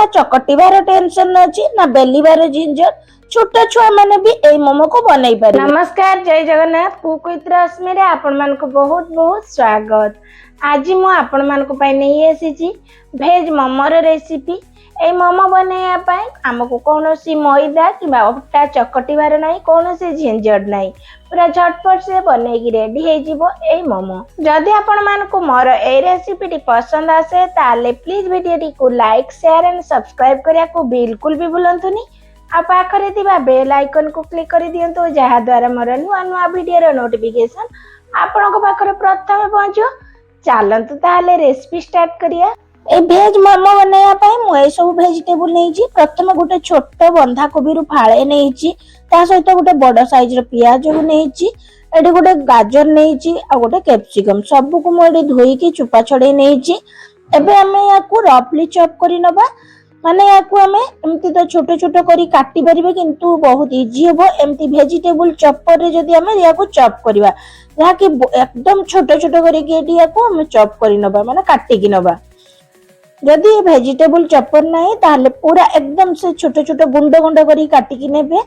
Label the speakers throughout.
Speaker 1: चकटिबार tension अच्छी ना बेलिबार झिंझट। छोट छुआ मैंने भी ए मोमो को बनई पारे। नमस्कार, जय जगन्नाथ। कुक विथ रश्मि रे आपण मान को बहुत बहुत स्वागत। आज मु आपण मान को पाई नहीं आसी भेज मोमोर रेसिपी। ए मोमो बनैया पाई हमको कौनसी मैदा कि अटा चकटिबार नहीं, कौनसी झिंझट नहीं, पूरा झटपट से बनैकी रेडी हे जिवो ए मोमो। जदि आपण मान को मोर ए रेसिपी पसंद आसे ताले प्लीज वीडियो को लाइक शेयर एंड सब्सक्राइब करिया को बिल्कुल भी भूलंतुनी। आ पाखरे थिबा बेल आइकन को क्लिक करि दियंतु, जहा द्वारा मोर नुआ नुआ वीडियो रो नोटिफिकेशन आपण को पाखरे प्रथम पहुंचो। चलंतु ताले रेसिपी स्टार्ट करिया। ए भेज मोमो बनैया पाई मु ए सब वेजिटेबल नेइची। प्रथम गोटे छोट बंधा कोबी रु फाळे नेइची, ता सहित गोटे बड़ साइज रो पियाज को नेइची, एडी गोटे गाजर नेइची आ गोटे कैप्सिकम सब को मु एडी धोई की चुपा छडे नेइची। एबे हमें याकू रफली चॉप करि नबा, माने याकू हमें एमती तो छोट छोट करी काटी परिबे, किंतु बहुत इजी होबो। एमती वेजिटेबल चॉपर रे जदी हमें याकू चॉप करबा, या कि एकदम छोट छोट करी के एडी याकू हमें चॉप करि नबा, माने काटी कि नबा। जदि वेजिटेबल चॉपर नहीं ताले पूरा एकदम से छोट छोट गुंड गुंड करी काटी कि नेबे।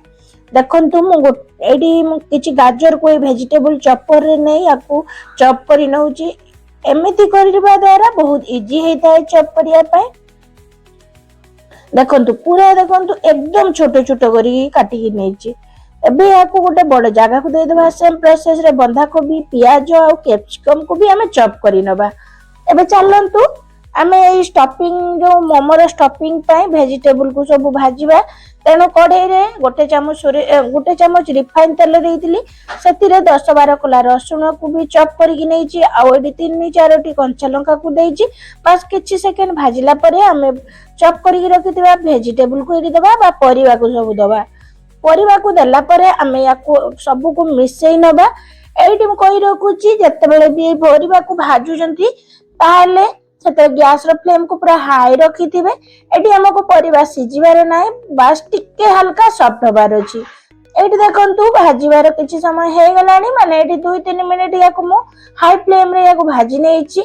Speaker 1: देखंतु मु एडी किछि गाजर को वेजिटेबल चॉपर रे नहीं याकू चॉप करि नउची। एमिति करबा द्वारा बहुत इजी हेताय चॉप करिया पाए। देखंतु पूरा देखंतु एकदम छोट छोट करी काटी कि नेची। एबे याकू गोटे बड़ जगह को दे देबा। सेम प्रोसेस रे बंधा कोबी, पियाज और कैप्सिकम को भी हमें चॉप करि नबा। एबे चलंतु आमे ए स्टफिंग जो मोमोर स्टफिंग पाई वेजिटेबल को सब भाजीबा। तेनो कढ़ाई रे गोटे चामच रिफाइन तेल देइतिली, सेतिरे 10-12 कला रसुण को भी चॉप करके नेइची, आ एडी 3-4टी कंचा लंका को देइची। बस किछि सेकेंड भाजिला परे हमें चॉप करके रखिथिबा वेजिटेबल को एडी दबा बा परिवा को सब दबा। परिवा को देला परे हमें याकू सब को मिसई नबा। एडी म कहि रखुची जत्तेबेले भी परिवा को भाजू जंती ताले सेते गैस रो फ्लेम को पूरा हाई रखिथिबे। एडी हमको परिवा सिजिबार नाही, बस टिके हल्का सॉफ्ट होबार अछि। एडी देखंतु भाजीबार किछि समय हे गलानी, माने एडी 2-3 मिनिट याकू मो हाई फ्लेम रे याकू भाजी नेइची।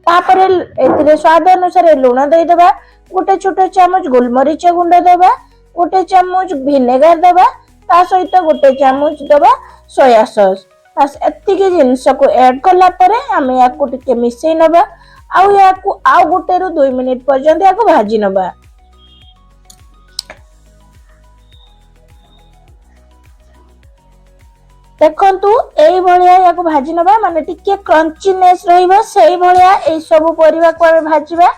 Speaker 1: तापरे एतिरे स्वाद अनुसार लूण देइ देबा, गोटे छोट चामच गोलमरीच गुंड देबा, गोटे चामच विनेगर देबा, ता सहित गोटे चामच देबा सोया सॉस। बस एतिके जिंस को ऐड करला परे हमें याकू टिके मिसई नबा, आउ याकू आउ गोटे रु 2 मिनिट पर्यंत याकू भाजी नबा। देखंतु एई भलिया याकू भाजी नबा, माने टिके क्रंचीनेस रहिबो सेई भलिया एई सब परिवा को हम भाजीबा।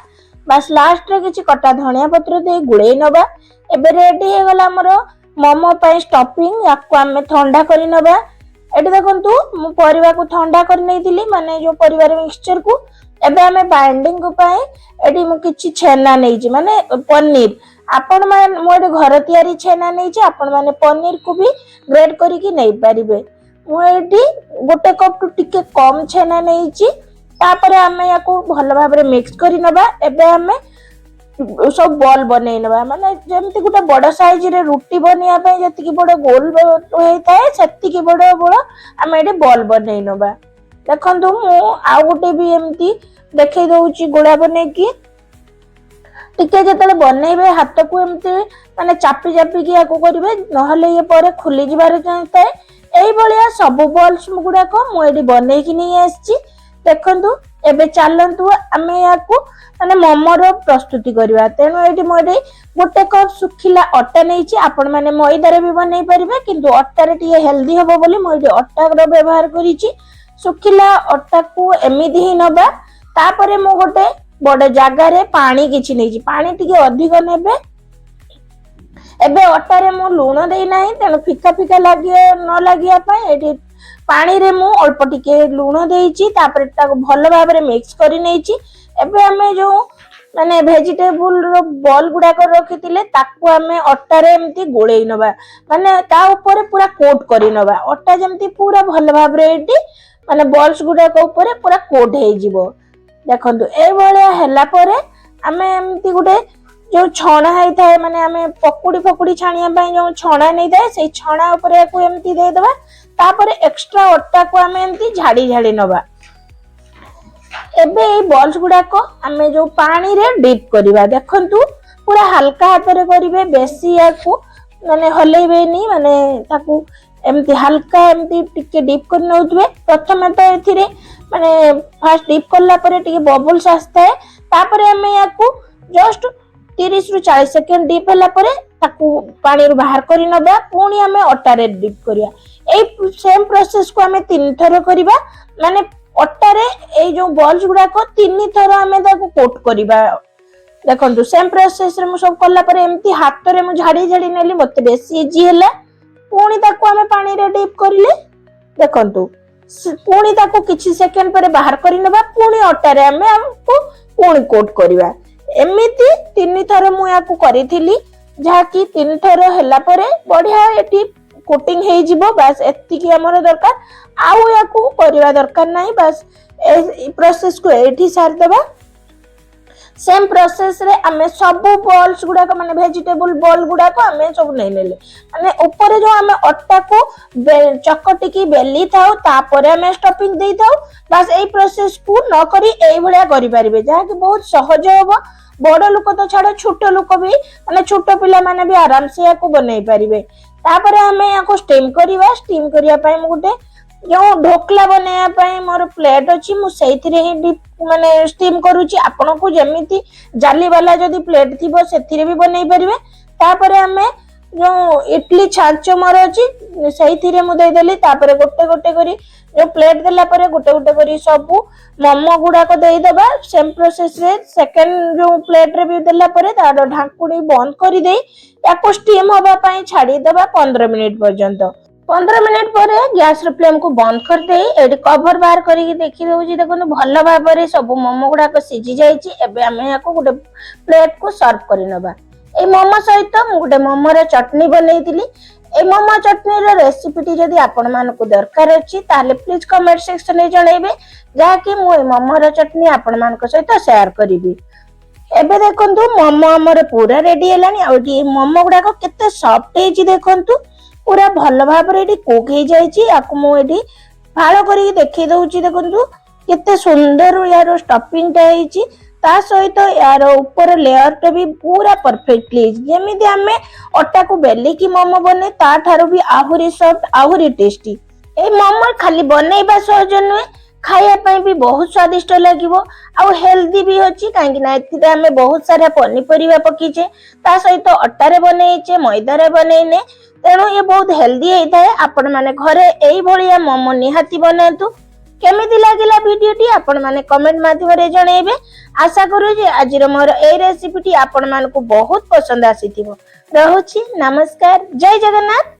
Speaker 1: बस लास्ट रे किछि कटा धनिया पत्र दे गुळेई नबा। एबे रेडी हे गला हमरो मोमो पय स्टफिंग। याकू हमें ठंडा करि नबा। एडी देखंतु मु परिवा को ठंडा कर नेइतिली, माने जो परिवार मिक्सचर को। एबे हमें बाइंडिंग को पाए एडी मु किछि छेना नेइची, माने पनीर। आपण मान मोर घर तयारी छेना नेइची, आपण माने पनीर को भी ग्रेट करिकि नै परिबे। मु एडी गोटे कप टू टिके कम छेना नेइची। तापरे हमें याको भल भाबरे मिक्स करि नबा। एबे हमें सब बॉल बनै नबा, माने जेमति गोटे बड़ साइज रे रोटी बनिया पय जति बड़ गोल होइताय सेति की बड़ बड़ हमें एडी बॉल बनै नबा। देखंतु मु आ गोटे भी एमती देखै दउची गोला बनै की। टिके जतले बनैबे हाथ को एमती माने चापी चापी की याको करिवे, नहले ये परे खुली जिबार चाहताय। एई बलिया सब बॉल्स गुडा को मु एडी बनै की नै आछि। देखंतु एबे चलंतु हमें याको माने मोमोर प्रस्तुति करबा। तेनो एडी मोडे गोटे कप सुखिला आटा नेइची। आपण माने मैदा रे भी बनै परिबे, किंतु आटा रे टिके हेल्दी होबो बोली मु एडी आटा रो व्यवहार करिची। सुखिला आटा को एमिदी ही नबा। तापरे मु गोटे बड़ जगह रे पानी किछि नेइची, पानी टिके अधिक नेबे। एबे आटा रे मु लूण देई नाही, तेनो फिका फिका लागिए न लागिया पय एडी पानी रे मु अल्प टिके लूण देइची। तापरे ताको भल भाबरे मिक्स करि नेइची। एबे हमें जो माने वेजिटेबल रो बॉल गुडा कर रखितिले ताको हमें आटा रे एमती गोळेई नबा, माने ता ऊपर पूरा कोट करि नबा। आटा जेमती पूरा भल भाबरे एडी माने बॉल्स गुडा को ऊपर पूरा कोट हे जिवो। देखंतु ए भलिया हैला परे हमें एमती गुडे जो छणा है थाए, माने हमें पकुड़ी छाणिया पय जो छणा नै थाए से छणा ऊपर याकू एमती दे देबा। तापरे एक्स्ट्रा आटा को हमें एमती झाड़ी झाड़ी नबा। एबे ए बॉल्स गुडा को हमें जो पानी रे डिप करबा। देखंतु पूरा हल्का हाथ रे करिवे बेसी याकू माने हलेबेनी माने ताकू एमती हल्का एमती टिके डीप कर नउतबे प्रथम तो एथिरे माने फास्ट डीप करला परे टिके बबल्स आस्ता है तापरे हमें याकू जस्ट 30 रु 40 सेकंड डीप होला परे ताकू पानी रु बाहर करी नबा पुणी हमें अटा रे डीप करिया ए सेम प्रोसेस को हमें 3 थर करिबा माने अटा रे ए जो बॉल्स गुडा को 3 थर हमें ताकू कोट करिबा देखंतु सेम प्रोसेस रे मु सब करला परे एमती हाथ रे मु झाड़ी झाड़ी नेली मते बेसी इजी होला पुणी ताकू हमें पानी रे डीप करिले देखंतु पुणी ताकू किछि सेकंड परे बाहर करी नबा पुणी अटा रे हमें आपको पुणी कोट करिबा एमिति 3 थर मु याकू करिथिली जहा कि 3 थर हैला परे बढ़िया एठी कोटिंग हे जिवो बस एति की हमर दरकार आउ याकू करिवा दरकार नाही बस ए प्रोसेस को एठी सार देबा सेम प्रोसेस रे हमें सब बॉल्स गुडा को माने वेजिटेबल बॉल गुडा को हमें सब नै नेले माने ऊपर जो हमें अट्टा को चकटी की बेली थाउ तापरे हमें स्टफिंग देई थाउ बस एई प्रोसेस को न करी एई भलिया करि परिबे जा कि बहुत सहज होबो बड़ लोक तो छाड़ छोट लोक भी माने छोट पिला माने भी आराम से याको बनै परिबे तापरे हमें याको स्टीम करिया पई मु गुटे जो ढोकला बनाया पई मोर प्लेट अछि मु सेथिरे ही डीप माने स्टीम करूची आपन को जेमिति जाली वाला जदी प्लेट थिबो सेथिरे भी बनै परिबे तापरे हमें जो इडली छांच मोर अछि सेथिरे मु दे देली तापरे गोटे गोटे करी जो प्लेट देला परे गोटे गोटे करी सब मोमो गुडा को देई देबा सेम प्रोसेस रे सेकंड जो प्लेट रे भी देला परे तार ढाकुणी बंद करी देई याको स्टीम होबा पई छाडी देबा 15 मिनिट पर्यंत 15 मिनिट पर गैस रे फ्लेम को बंद कर दे एडी कवर बाहर करी देखि दउची देखो भल भाबरे सब मोमो गुडा को सिझी जाईची एबे हमें याको गुटे प्लेट को सर्व करि नबा ए मोमो सहित मु गुटे मोमो रे चटनी बनैतिली ए मोमो चटनी रे रेसिपी जदी आपण मान को दरकार अछि ताले प्लीज कमेंट सेक्शन में जणैबे जा कि मु ए मोमो रे चटनी आपण मान को सहित शेयर करिवि एबे देखंतु मोमो हमर पूरा रेडी हेलानी आ मोमो गुडा को केते सॉफ्ट हेची देखंतु पूरा भल भाव रे कुक हो जाइए फाड़ कर देखी दउची देखंतु केते सुंदर यार स्टफिंग टा हेची ता सहित यार ऊपर लेयर टा भी पूरा परफेक्टली जेमिति हमें अटा को बेली की मोमो बने ता ठारो भी आहुरी सॉफ्ट आहुरी टेस्टी ए मोमो खाली बनैबा सहज नुहे खाया पई भी बहुत स्वादिष्ट लागिवो आ हेल्दी भी अछि काहे ना एतिरे हमें बहुत सारा पनीपरिया पकीचे ता सहित अटा रे बनैचे मैदा रे बनैने तेणु ये बहुत हेल्दी होता है आपण माने घरे एई भलिया मोमो निहाती बनातु केमिति लागिला वीडियोटी आपण माने कमेंट माध्यम रे जणैबे आशा करू जे आजिर मोर ए रेसिपीटी आपण मान को बहुत पसंद आसीथिबो रहउची नमस्कार जय जगन्नाथ।